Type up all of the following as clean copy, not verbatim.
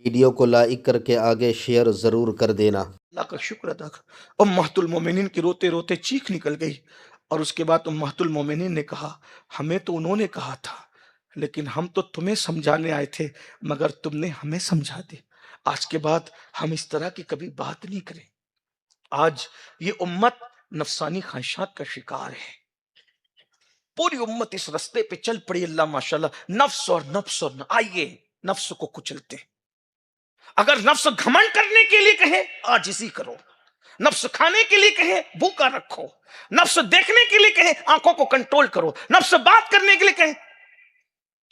Video کو like کر کے آگے شیئر ضرور کر دینا۔ اللہ کا شکر ادا کر۔ امہات المومنین کی روتے روتے چیخ نکل گئی، اور اس کے بعد امہات المومنین نے کہا ہمیں تو انہوں نے کہا تھا، لیکن ہم تو تمہیں سمجھانے آئے تھے مگر تم نے ہمیں سمجھا دی۔ آج کے بعد ہم اس طرح کی کبھی بات نہیں کریں۔ آج یہ امت نفسانی خواہشات کا شکار ہے، پوری امت اس رستے پہ چل پڑی۔ اللہ ماشاءاللہ، نفس اور نفس اور آئیے نفس کو کچلتے ہیں۔ اگر نفس گھمنڈ کرنے کے لیے کہے عاجزی کرو، نفس کھانے کے لیے کہے بھوکا رکھو، نفس دیکھنے کے لیے کہے آنکھوں کو کنٹرول کرو، نفس بات کرنے کے لیے کہے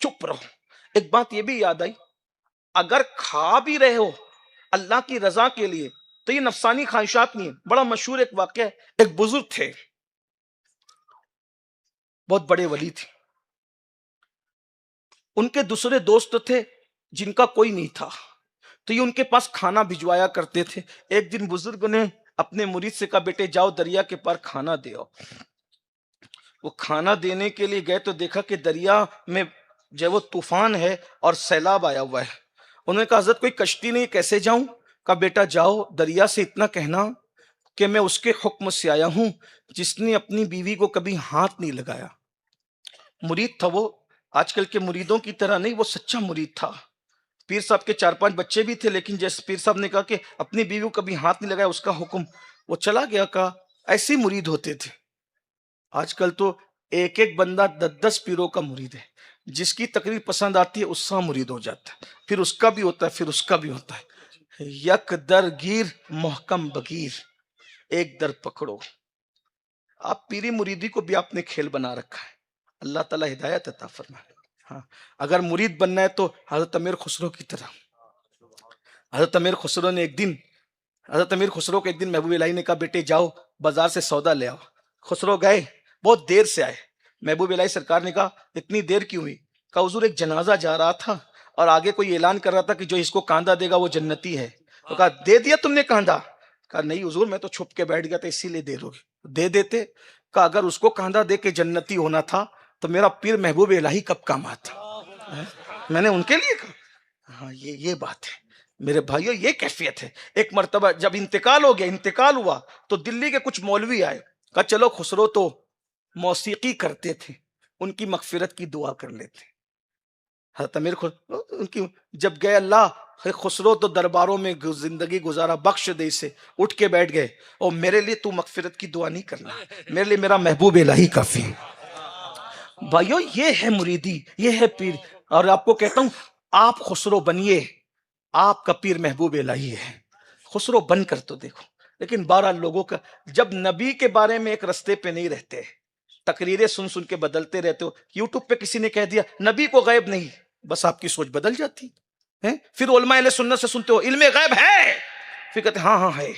چپ رہو۔ ایک بات یہ بھی یاد آئی، اگر کھا بھی رہے ہو اللہ کی رضا کے لیے تو یہ نفسانی خواہشات نہیں ہے۔ بڑا مشہور ایک واقعہ ہے، ایک بزرگ تھے، بہت بڑے ولی تھے، ان کے دوسرے دوست تھے جن کا کوئی نہیں تھا، تو یہ ان کے پاس کھانا بھجوایا کرتے تھے۔ ایک دن بزرگ نے اپنے مرید سے کہا بیٹے جاؤ دریا کے پار کھانا دے آؤ۔ وہ کھانا دینے کے لیے گئے تو دیکھا کہ دریا میں جو وہ طوفان ہے اور سیلاب آیا ہوا ہے۔ انہوں نے کہا حضرت کوئی کشتی نہیں، کیسے جاؤں؟ کہا بیٹا جاؤ، دریا سے اتنا کہنا کہ میں اس کے حکم سے آیا ہوں جس نے اپنی بیوی کو کبھی ہاتھ نہیں لگایا۔ مرید تھا وہ، آج کل کے مریدوں کی طرح نہیں، وہ سچا مرید تھا۔ پیر صاحب کے 4-5 بچے بھی تھے، لیکن جیسے پیر صاحب نے کہا کہ اپنی بیوی کو کبھی ہاتھ نہیں لگایا، اس کا حکم وہ چلا گیا۔ کہا ایسے مرید ہوتے تھے۔ آج کل تو ایک ایک بندہ 10 پیروں کا مرید ہے، جس کی تقریر پسند آتی ہے اس کا مرید ہو جاتا ہے، پھر اس کا بھی ہوتا ہے، پھر اس کا بھی ہوتا ہے۔ یک در گیر محکم بگیر، ایک در پکڑو۔ آپ پیری مریدی کو بھی آپ نے کھیل بنا رکھا ہے، اللہ تعالیٰ ہدایت عطا فرمائے۔ ہاں، اگر مرید بننا ہے تو حضرت امیر خسرو کی طرح۔ حضرت امیر خسرو نے حضرت امیر خسرو کو ایک دن محبوب الہی نے کہا بیٹے جاؤ بازار سے سودا لے آؤ۔ خسرو گئے، بہت دیر سے آئے۔ محبوب الہی سرکار نے کہا اتنی دیر کیوں ہوئی؟ کہا حضور ایک جنازہ جا رہا تھا اور آگے کوئی اعلان کر رہا تھا کہ جو اس کو کاندھا دے گا وہ جنتی ہے۔ تو کہا دے دیا تم نے کاندھا؟ کہا نہیں حضور میں تو چھپ کے بیٹھ گیا تھا اسی لیے دیر ہوگی۔ دے دیتے۔ کہا اگر اس کو کاندھا دے کے جنتی ہونا تھا تو میرا پیر محبوب الہی کب کام آتا؟ میں نے ان کے لیے کہا۔ ہاں یہ بات ہے میرے بھائیو، یہ کیفیت ہے۔ ایک مرتبہ جب انتقال ہو گیا، انتقال ہوا تو دلی کے کچھ مولوی آئے، کہا چلو خسرو تو موسیقی کرتے تھے، ان کی مغفرت کی دعا کر لیتے۔ حضرت امیر ان کی جب گئے، اللہ خسرو تو درباروں میں زندگی گزارا، بخش دے اسے، اٹھ کے بیٹھ گئے، اور میرے لیے تو مغفرت کی دعا نہیں کرنا، میرے لیے میرا محبوب الہی کافی ہے۔ بھائیو یہ ہے مریدی، یہ ہے پیر۔ اور آپ کو کہتا ہوں آپ خسرو بنیے، آپ کا پیر محبوب الہی ہے، خسرو بن کر تو دیکھو۔ لیکن 12 لوگوں کا جب نبی کے بارے میں ایک رستے پہ نہیں رہتے، تقریریں سن سن کے بدلتے رہتے ہو، یوٹیوب پہ کسی نے کہہ دیا نبی کو غیب نہیں، بس آپ کی سوچ بدل جاتی ہے۔ پھر علماء اہل سنت سے سنتے ہو علم غیب ہے، پھر کہتے ہاں ہاں ہے۔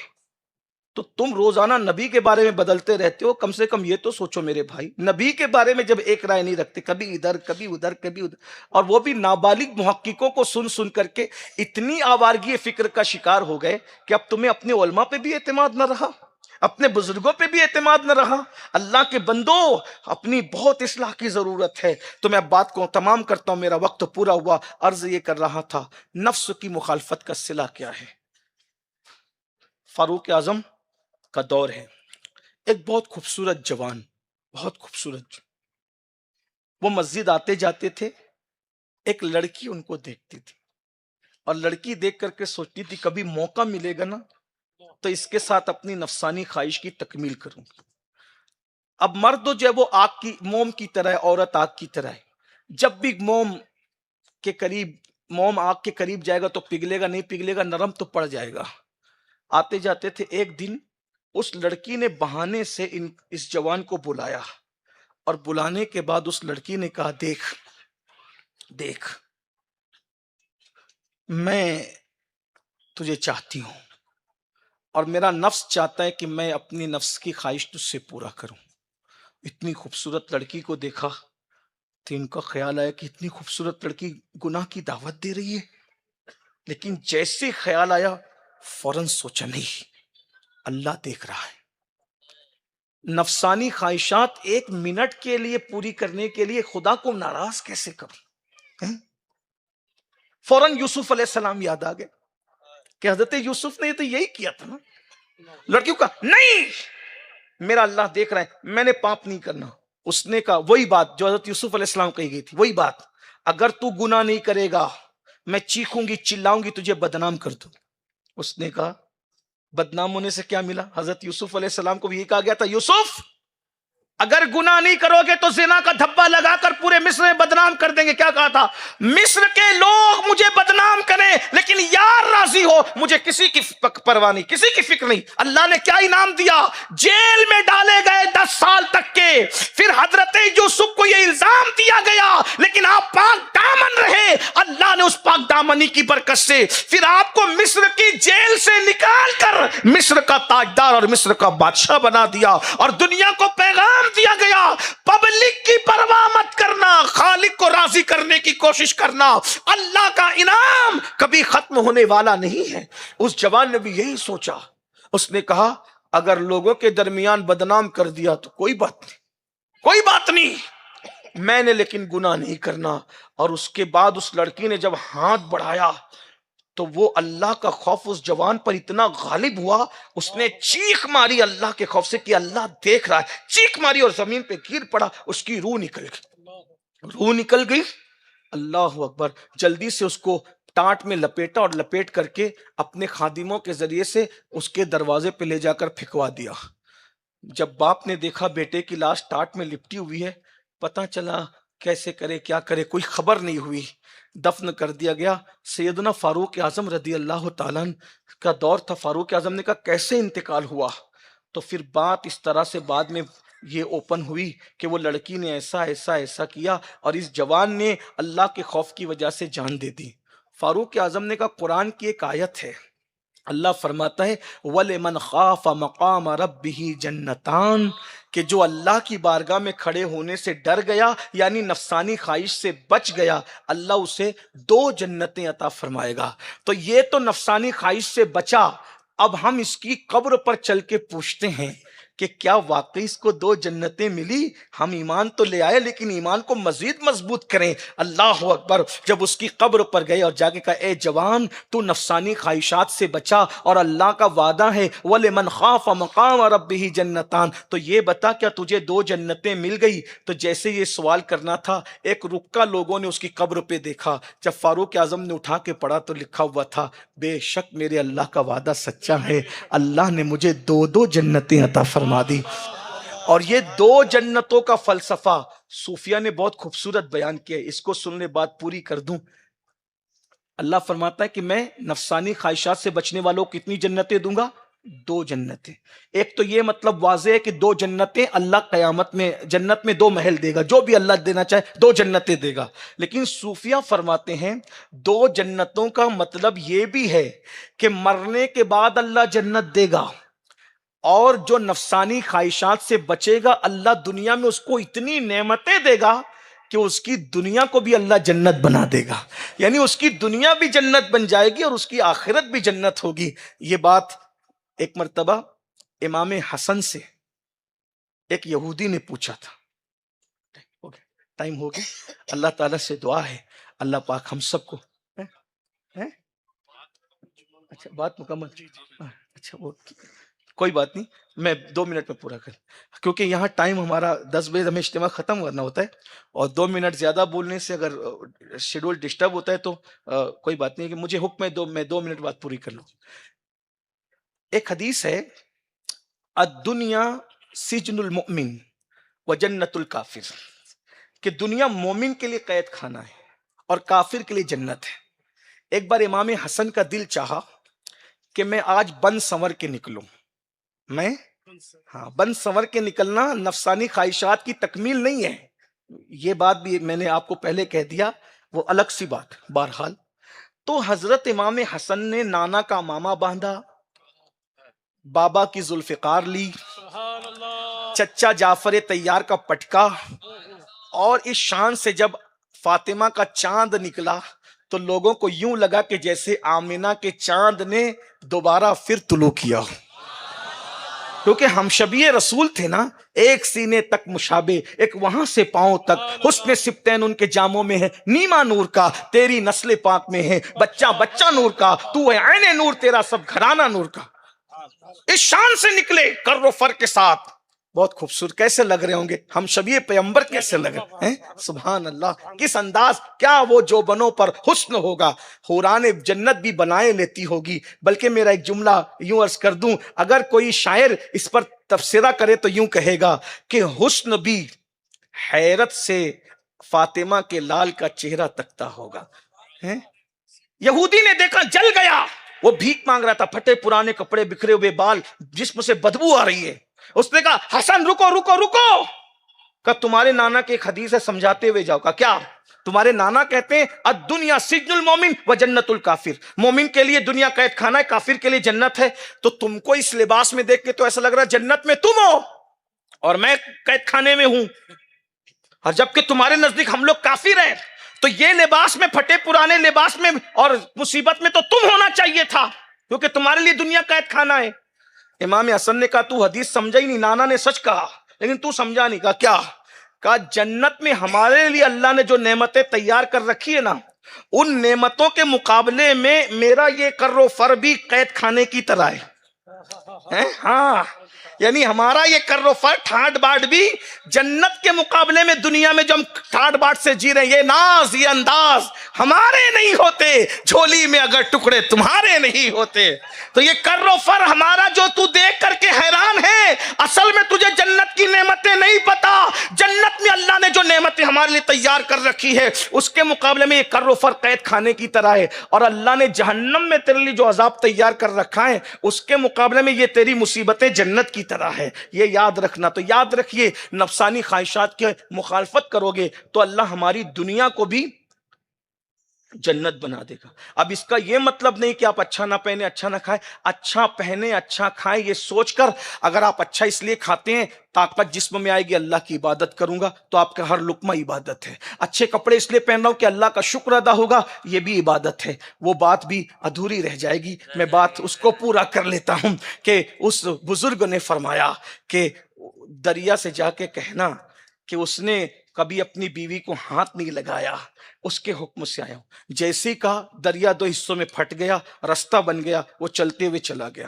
تو تم روزانہ نبی کے بارے میں بدلتے رہتے ہو، کم سے کم یہ تو سوچو میرے بھائی، نبی کے بارے میں جب ایک رائے نہیں رکھتے، کبھی ادھر کبھی ادھر کبھی ادھر، اور وہ بھی نابالغ محققوں کو سن سن کر کے اتنی آوارگی فکر کا شکار ہو گئے کہ اب تمہیں اپنے علماء پہ بھی اعتماد نہ رہا، اپنے بزرگوں پہ بھی اعتماد نہ رہا۔ اللہ کے بندو اپنی بہت اصلاح کی ضرورت ہے۔ تو میں اب بات کو تمام کرتا ہوں، میرا وقت پورا ہوا۔ عرض یہ کر رہا تھا نفس کی مخالفت کا صلہ کیا ہے؟ فاروق اعظم کا دور ہے، ایک بہت خوبصورت جوان، بہت خوبصورت، وہ مسجد آتے جاتے تھے، ایک لڑکی ان کو دیکھتی تھی، اور لڑکی دیکھ کر کے سوچتی تھی کبھی موقع ملے گا نا تو اس کے ساتھ اپنی نفسانی خواہش کی تکمیل کروں۔ اب مرد جو ہے وہ آگ کی موم کی طرح ہے، عورت آگ کی طرح ہے، جب بھی موم آگ کے قریب جائے گا تو پگھلے گا، نہیں پگھلے گا، نرم تو پڑ جائے گا۔ آتے جاتے تھے، ایک دن اس لڑکی نے بہانے سے اس جوان کو بلایا، اور بلانے کے بعد اس لڑکی نے کہا دیکھ میں تجھے چاہتی ہوں، اور میرا نفس چاہتا ہے کہ میں اپنی نفس کی خواہش تجھ سے پورا کروں۔ اتنی خوبصورت لڑکی کو دیکھا تو ان کا خیال آیا کہ اتنی خوبصورت لڑکی گناہ کی دعوت دے رہی ہے، لیکن جیسے خیال آیا فوراً سوچا نہیں، اللہ دیکھ رہا ہے۔ نفسانی خواہشات 1 منٹ کے لیے پوری کرنے کے لیے خدا کو ناراض کیسے کروں؟ فوراً یوسف علیہ السلام یاد آ گئے کہ حضرت یوسف نے تو یہی کیا تھا نا. لڑکیوں کا نہیں، میرا اللہ دیکھ رہا ہے، میں نے پاپ نہیں کرنا. اس نے کہا وہی بات جو حضرت یوسف علیہ السلام کہی گئی تھی، وہی بات، اگر تو گناہ نہیں کرے گا میں چیخوں گی چلاؤں گی تجھے بدنام کر دوں. اس نے کہا بدنام ہونے سے کیا ملا؟ حضرت یوسف علیہ السلام کو بھی یہ کہا گیا تھا یوسف اگر گناہ نہیں کرو گے تو زنا کا دھبا لگا کر پورے مصر میں بدنام کر دیں گے. کیا کہا تھا؟ مصر کے لوگ مجھے بدنام کریں لیکن یار راضی ہو، مجھے کسی کی پرواہ نہیں، کسی کی فکر نہیں. اللہ نے کیا انعام دیا؟ جیل میں ڈالے گئے 10 سال تک کے. پھر حضرت یوسف کو یہ الزام دیا گیا لیکن آپ پاک دامن رہے. اللہ نے اس پاک دامنی کی برکت سے پھر آپ کو مصر کی جیل سے نکال کر مصر کا تاجدار اور مصر کا بادشاہ بنا دیا، اور دنیا کو پیغام دیا گیا پبلک کی پرواہ مت کرنا، خالق کو راضی کرنے کی کوشش کرنا، اللہ کا انعام کبھی ختم ہونے والا نہیں ہے. اس جوان نے بھی یہی سوچا. اس نے کہا اگر لوگوں کے درمیان بدنام کر دیا تو کوئی بات نہیں، کوئی بات نہیں، میں نے لیکن گناہ نہیں کرنا. اور اس کے بعد اس لڑکی نے جب ہاتھ بڑھایا تو وہ اللہ کا خوف اس جوان پر اتنا غالب ہوا، اس نے چیخ ماری اللہ کے خوف سے کہ اللہ دیکھ رہا ہے. چیخ ماری اور زمین پہ گر پڑا، اس کی روح نکل گئی. روح نکل گئی. اللہ اکبر. جلدی سے اس کو ٹانٹ میں لپیٹا اور لپیٹ کر کے اپنے خادموں کے ذریعے سے اس کے دروازے پہ لے جا کر پھینکوا دیا. جب باپ نے دیکھا بیٹے کی لاش ٹانٹ میں لپٹی ہوئی ہے، پتہ چلا کیسے کرے کیا کرے، کوئی خبر نہیں ہوئی. دفن کر دیا گیا. سیدنا فاروق اعظم رضی اللہ تعالیٰ کا دور تھا. فاروق اعظم نے کہا کیسے انتقال ہوا؟ تو پھر بات اس طرح سے بعد میں یہ اوپن ہوئی کہ وہ لڑکی نے ایسا ایسا ایسا کیا اور اس جوان نے اللہ کے خوف کی وجہ سے جان دے دی. فاروق اعظم نے کہا قرآن کی ایک آیت ہے، اللہ فرماتا ہے وَلِمَنْ خَافَ مَقَامَ رَبِّهِ جَنَّتَانِ، کہ جو اللہ کی بارگاہ میں کھڑے ہونے سے ڈر گیا یعنی نفسانی خواہش سے بچ گیا، اللہ اسے 2 جنتیں عطا فرمائے گا. تو یہ تو نفسانی خواہش سے بچا. اب ہم اس کی قبر پر چل کے پوچھتے ہیں کہ کیا واقعی اس کو 2 جنتیں ملی؟ ہم ایمان تو لے آئے لیکن ایمان کو مزید مضبوط کریں. اللہ اکبر. جب اس کی قبر پر گئے اور جا کے کہا اے جوان تو نفسانی خواہشات سے بچا اور اللہ کا وعدہ ہے وَلِمَنْ خَافَ مَقَامَ رَبِّهِ جَنَّتَانِ، تو یہ بتا کیا تجھے 2 جنتیں مل گئی؟ تو جیسے یہ سوال کرنا تھا ایک رکا لوگوں نے اس کی قبر پہ دیکھا. جب فاروق اعظم نے اٹھا کے پڑھا تو لکھا ہوا تھا بے شک میرے اللہ کا وعدہ سچا ہے، اللہ نے مجھے 2 جنتیں عطا فرما دی. اور یہ 2 جنتوں کا فلسفہ صوفیہ نے بہت خوبصورت بیان کیا ہے. اس کو سننے بات پوری کر دوں. اللہ فرماتا ہے کہ میں نفسانی خواہشات سے بچنے والوں کو کتنی جنتیں دوں گا؟ 2 جنتیں. ایک تو یہ مطلب واضح ہے کہ 2 جنتیں اللہ قیامت میں جنت میں 2 محل دے گا، جو بھی اللہ دینا چاہے 2 جنتیں دے گا. لیکن صوفیہ فرماتے ہیں 2 جنتوں کا مطلب یہ بھی ہے کہ مرنے کے بعد اللہ جنت دے گا، اور جو نفسانی خواہشات سے بچے گا اللہ دنیا میں اس کو اتنی نعمتیں دے گا کہ اس کی دنیا کو بھی اللہ جنت بنا دے گا. یعنی اس کی دنیا بھی جنت بن جائے گی اور اس کی آخرت بھی جنت ہوگی. یہ بات ایک مرتبہ امام حسن سے ایک یہودی نے پوچھا تھا. ٹائم ہو گیا. اللہ تعالیٰ سے دعا ہے اللہ پاک ہم سب کو اچھا بات مکمل. اچھا وہ کوئی بات نہیں، میں 2 منٹ میں پورا کر، کیونکہ یہاں ٹائم ہمارا 10 بجے ہمیں اجتماع ختم کرنا ہوتا ہے، اور 2 منٹ زیادہ بولنے سے اگر شیڈول ڈسٹرب ہوتا ہے تو کوئی بات نہیں کہ مجھے حکم ہے میں 2 منٹ بعد پوری کر لوں. ایک حدیث ہے الدنیا سجن المؤمن و جنت الکافر، کہ دنیا مومن کے لیے قید خانہ ہے اور کافر کے لیے جنت ہے. ایک بار امام حسن کا دل چاہا کہ میں آج بن سنور کے نکلوں. بن سنور کے نکلنا نفسانی خواہشات کی تکمیل نہیں ہے، یہ بات بھی میں نے آپ کو پہلے کہہ دیا، وہ الگ سی بات. بہرحال تو حضرت امام حسن نے نانا کا ماما باندھا، بابا کی ذوالفقار لی، چچا جعفر طیار کا پٹکا، اور اس شان سے جب فاطمہ کا چاند نکلا تو لوگوں کو یوں لگا کہ جیسے آمنہ کے چاند نے دوبارہ پھر طلوع کیا. کیونکہ ہم شبیہ رسول تھے نا، ایک سینے تک مشابہ، ایک وہاں سے پاؤں تک، حسن سبتین ان کے جاموں میں ہے، نیما نور کا تیری نسل پاک میں ہے، بچہ بچہ نور کا تو ہے عین نور، تیرا سب گھرانہ نور کا۔ اس شان سے نکلے کر و فر کے ساتھ، بہت خوبصورت کیسے لگ رہے ہوں گے ہم شبیہ پیغمبر، کیسے لگ رہے ہیں، سبحان اللہ، کس انداز، کیا وہ جو بنوں پر حسن ہوگا، حوران جنت بھی بنائے لیتی ہوگی۔ بلکہ میرا ایک جملہ یوں عرض کر دوں، اگر کوئی شاعر اس پر تبصرہ کرے تو یوں کہے گا کہ حسن بھی حیرت سے فاطمہ کے لال کا چہرہ تکتا ہوگا۔ یہودی نے دیکھا جل گیا، وہ بھیک مانگ رہا تھا، پھٹے پرانے کپڑے، بکھرے ہوئے بال، جسم سے بدبو آ رہی ہے۔ اس نے کہا حسن رکو رکو رکو، کہ تمہارے نانا کی ایک حدیث ہے، سمجھاتے ہوئے جاؤ۔ کہا کیا؟ تمہارے نانا کہتے ہیں الدنیا سجن المومن و جنت الکافر، مومن کے لیے دنیا قید خانہ ہے، کافر کے لیے جنت ہے۔ تو تم کو اس لباس میں دیکھ کے تو ایسا لگ رہا ہے جنت میں تم ہو اور میں قید خانے میں ہوں، اور جبکہ تمہارے نزدیک ہم لوگ کافر ہیں، تو یہ لباس میں، پھٹے پرانے لباس میں اور مصیبت میں تو تم ہونا چاہیے تھا، کیونکہ تمہارے لیے دنیا قید خانہ ہے۔ امام حسن نے کہا تو حدیث سمجھا ہی نہیں، نانا نے سچ کہا لیکن تو سمجھا نہیں۔ کہا کیا؟ کہا جنت میں ہمارے لیے اللہ نے جو نعمتیں تیار کر رکھی ہے نا، ان نعمتوں کے مقابلے میں میرا یہ کر و فر بھی قید خانے کی طرح ہے۔ ہاں، یعنی ہمارا یہ کر و فر، ٹھاٹ باٹ بھی جنت کے مقابلے میں دنیا میں جو ہم ٹھاٹ باٹ سے جی رہے ہیں، یہ ناز یہ انداز ہمارے نہیں ہوتے، جھولی میں اگر ٹکڑے تمہارے نہیں ہوتے۔ تو یہ کر و فر ہمارا جو تو دیکھ کر کے حیران ہے، اصل میں تجھے جنت کی نعمتیں نہیں پتا۔ جنت میں اللہ نے جو نعمتیں ہمارے لیے تیار کر رکھی ہے، اس کے مقابلے میں یہ کر و فر قید خانے کی طرح ہے، اور اللہ نے جہنم میں تیرے لیے جو عذاب تیار کر رکھا ہے، اس کے مقابلے میں یہ تیری مصیبتیں جنت کی طرح ہے۔ یہ یاد رکھنا۔ تو یاد رکھیے، نفسانی خواہشات کے مخالفت کرو گے تو اللہ ہماری دنیا کو بھی جنت بنا دے گا۔ اب اس کا یہ مطلب نہیں کہ آپ اچھا نہ پہنے، اچھا نہ کھائیں، اچھا پہنے اچھا کھائیں، یہ سوچ کر اگر آپ اچھا اس لیے کھاتے ہیں طاقت جسم میں آئے گی، اللہ کی عبادت کروں گا، تو آپ کا ہر لقمہ عبادت ہے۔ اچھے کپڑے اس لیے پہن رہا ہوں کہ اللہ کا شکر ادا ہوگا، یہ بھی عبادت ہے۔ وہ بات بھی ادھوری رہ جائے گی، میں بات اس کو پورا کر لیتا ہوں کہ اس بزرگ نے فرمایا کہ دریا سے جا کے کہنا کہ اس نے کبھی اپنی بیوی کو ہاتھ نہیں لگایا، اس کے حکم سے آیا ہوں۔ جیسے ہی کہا دریا دو حصوں میں پھٹ گیا، رستہ بن گیا، وہ چلتے ہوئے چلا گیا۔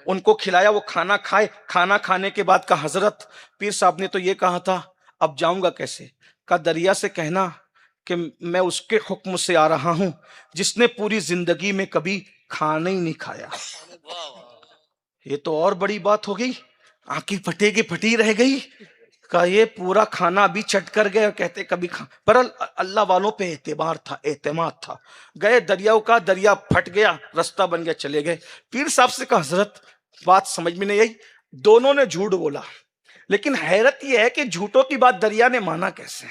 ان کو کھلایا، وہ کھانا کھائے، کھانا کھانے کے بعد کہا حضرت پیر صاحب نے تو یہ کہا تھا، اب جاؤں گا کیسے؟ کہا دریا سے کہنا کہ میں اس کے حکم سے آ رہا ہوں جس نے پوری زندگی میں کبھی کھانا ہی نہیں کھایا۔ یہ تو اور بڑی بات ہو گئی، آنکھیں پھٹے کی پھٹی رہ گئی۔ کہا یہ پورا کھانا بھی چٹ کر گئے اور کہتے کبھی پر اللہ والوں پہ اعتبار تھا، اعتماد تھا۔ گئے دریاؤ کا، دریا پھٹ گیا، رستہ بن گیا، چلے گئے۔ پیر صاحب سے کہا حضرت بات سمجھ میں نہیں آئی، دونوں نے جھوٹ بولا، لیکن حیرت یہ ہے کہ جھوٹوں کی بات دریا نے مانا کیسے؟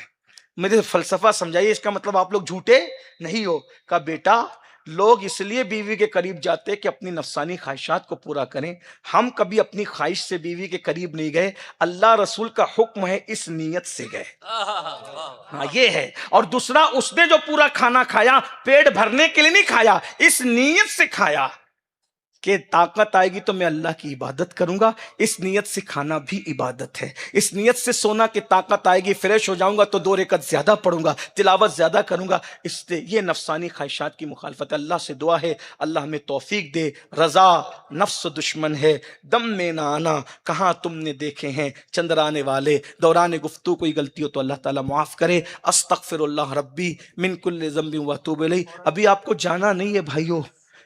مجھے فلسفہ سمجھائیے، اس کا مطلب آپ لوگ جھوٹے نہیں ہو۔ کہا بیٹا لوگ اس لیے بیوی کے قریب جاتے کہ اپنی نفسانی خواہشات کو پورا کریں، ہم کبھی اپنی خواہش سے بیوی کے قریب نہیں گئے، اللہ رسول کا حکم ہے اس نیت سے گئے۔ ہاں یہ ہے۔ اور دوسرا، اس نے جو پورا کھانا کھایا پیٹ بھرنے کے لیے نہیں کھایا، اس نیت سے کھایا کہ طاقت آئے گی تو میں اللہ کی عبادت کروں گا۔ اس نیت سے کھانا بھی عبادت ہے۔ اس نیت سے سونا کہ طاقت آئے گی، فریش ہو جاؤں گا تو 2 رکعت زیادہ پڑھوں گا، تلاوت زیادہ کروں گا۔ اس سے یہ نفسانی خواہشات کی مخالفت۔ اللہ سے دعا ہے اللہ ہمیں توفیق دے۔ رضا نفس دشمن ہے، دم میں نہ آنا کہاں تم نے دیکھے ہیں چندرانے والے۔ دوران گفتگو کوئی غلطی ہو تو اللہ تعالیٰ معاف کرے۔ استغفر اللہ ربی من کل ذنب واتوب الیہ۔ ابھی آپ کو جانا نہیں ہے بھائیو،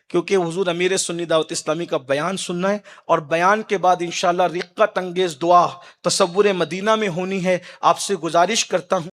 کیونکہ حضور امیر سنی دعوت اسلامی کا بیان سننا ہے، اور بیان کے بعد انشاءاللہ رقت انگیز دعا تصور مدینہ میں ہونی ہے۔ آپ سے گزارش کرتا ہوں